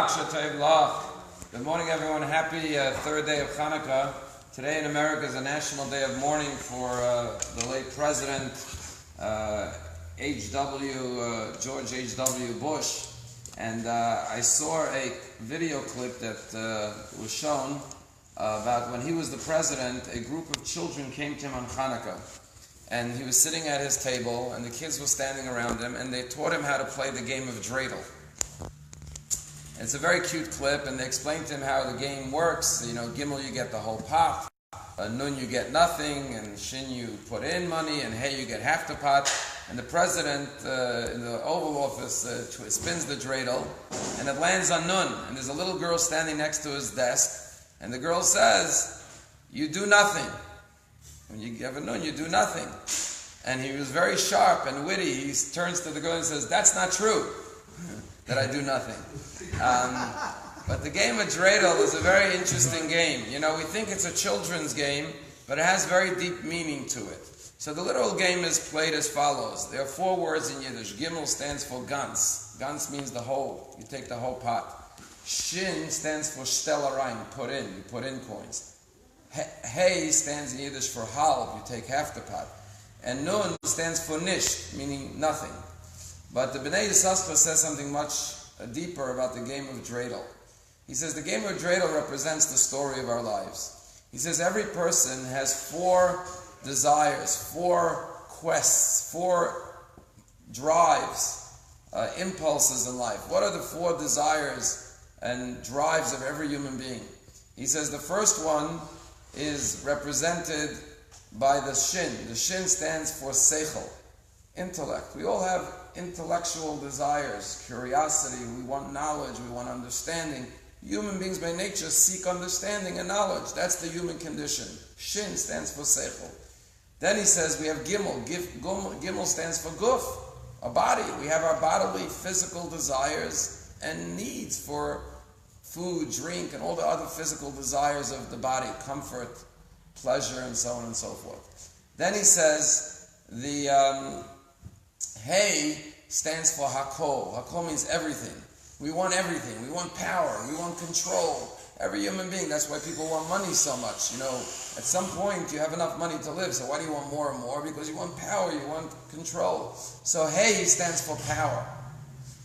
Good morning, everyone. Happy third day of Chanukah. Today in America is a national day of mourning for the late President George H.W. Bush. And I saw a video clip that was shown about when he was the president. A group of children came to him on Chanukah. And he was sitting at his table, and the kids were standing around him, and they taught him how to play the game of dreidel. It's a very cute clip, and they explained to him how the game works. You know, Gimel, you get the whole pot, Nun, you get nothing, and Shin, you put in money, and Hey, you get half the pot. And the president in the Oval Office spins the dreidel, and it lands on Nun. And there's a little girl standing next to his desk, and the girl says, "You do nothing. When you give a Nun, you do nothing." And he was very sharp and witty. He turns to the girl and says, "That's not true, that I do nothing." But the game of dreidel is a very interesting game. You know, we think it's a children's game, but it has very deep meaning to it. So the literal game is played as follows. There are 4 words in Yiddish. Gimel stands for ganz. Ganz means the whole. You take the whole pot. Shin stands for stellarain, put in. You put in coins. Hey stands in Yiddish for halv. You take half the pot. And Nun stands for nisht, meaning nothing. But the Bnei Yissaschar says something much deeper about the game of dreidel. He says the game of dreidel represents the story of our lives. He says every person has 4 desires, 4 quests, 4 drives, impulses in life. What are the 4 desires and drives of every human being? He says the first one is represented by the shin. The shin stands for seichel, intellect. We all have intellectual desires, curiosity, we want knowledge, we want understanding. Human beings by nature seek understanding and knowledge. That's the human condition. Shin stands for seichel. Then he says we have gimel. Gimel stands for guf, a body. We have our bodily, physical desires and needs for food, drink, and all the other physical desires of the body, comfort, pleasure, and so on and so forth. Then he says the Hey stands for hakol. Hakol means everything. We want everything. We want power. We want control. Every human being, that's why people want money so much. You know, at some point you have enough money to live, so why do you want more and more? Because you want power, you want control. So Hey stands for power.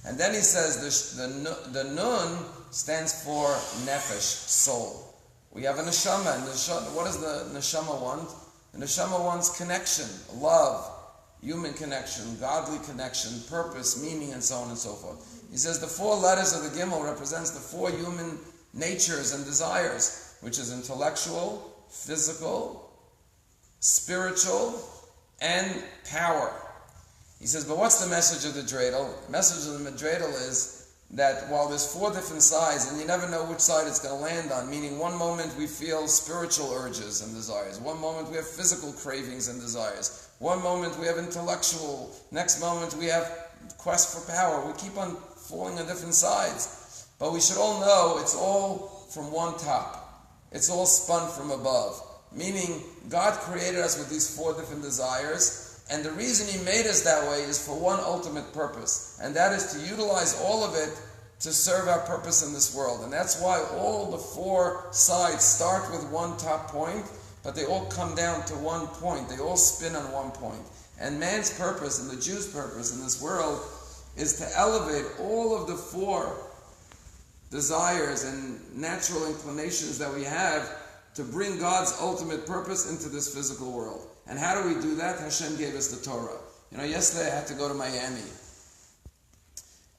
And then he says the Nun stands for nefesh, soul. We have a neshama, and what does the neshama want? The neshama wants connection, love, human connection, godly connection, purpose, meaning, and so on and so forth. He says the 4 letters of the Gimel represents the 4 human natures and desires, which is intellectual, physical, spiritual, and power. He says, but what's the message of the dreidel? The message of the dreidel is that while there's 4 different sides, and you never know which side it's going to land on, meaning one moment we feel spiritual urges and desires, one moment we have physical cravings and desires, one moment we have intellectual, next moment we have quest for power. We keep on falling on different sides. But we should all know it's all from one top. It's all spun from above. Meaning, God created us with these 4 different desires, and the reason He made us that way is for one ultimate purpose, and that is to utilize all of it to serve our purpose in this world. And that's why all the 4 sides start with one top point, but they all come down to one point. They all spin on one point. And man's purpose and the Jew's purpose in this world is to elevate all of the 4 desires and natural inclinations that we have to bring God's ultimate purpose into this physical world. And how do we do that? Hashem gave us the Torah. You know, yesterday I had to go to Miami.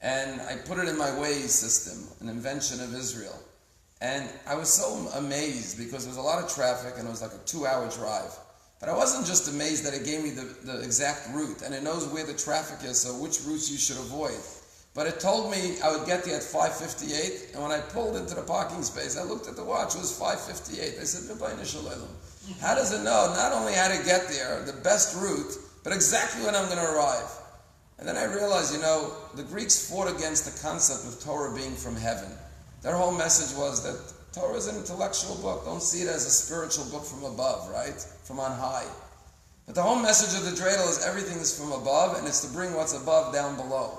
And I put it in my Waze system, an invention of Israel. And I was so amazed because there was a lot of traffic and it was like a 2-hour drive. But I wasn't just amazed that it gave me the exact route, and it knows where the traffic is, so which routes you should avoid. But it told me I would get there at 5:58, and when I pulled into the parking space, I looked at the watch, it was 5:58. I said, Rabbi Nishalaylam, how does it know not only how to get there, the best route, but exactly when I'm going to arrive? And then I realized, you know, the Greeks fought against the concept of Torah being from heaven. Their whole message was that Torah is an intellectual book. Don't see it as a spiritual book from above, right? From on high. But the whole message of the dreidel is everything is from above, and it's to bring what's above down below.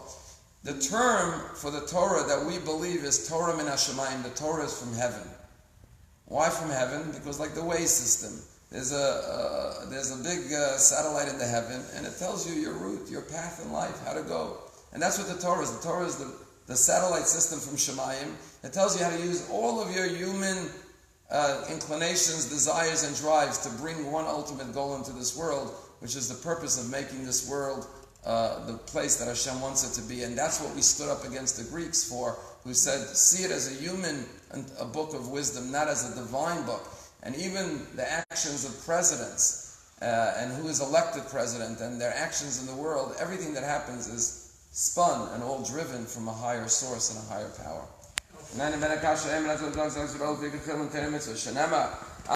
The term for the Torah that we believe is Torah min hashamayim. The Torah is from heaven. Why from heaven? Because like the Waze system, there's a big satellite in the heaven, and it tells you your route, your path in life, how to go. And that's what the Torah is. The Torah is the satellite system from Shemayim. It tells you how to use all of your human inclinations, desires, and drives to bring one ultimate goal into this world, which is the purpose of making this world the place that Hashem wants it to be. And that's what we stood up against the Greeks for, who said, see it as a human, a book of wisdom, not as a divine book. And even the actions of presidents, and who is elected president, and their actions in the world, everything that happens is spun and all driven from a higher source and a higher power.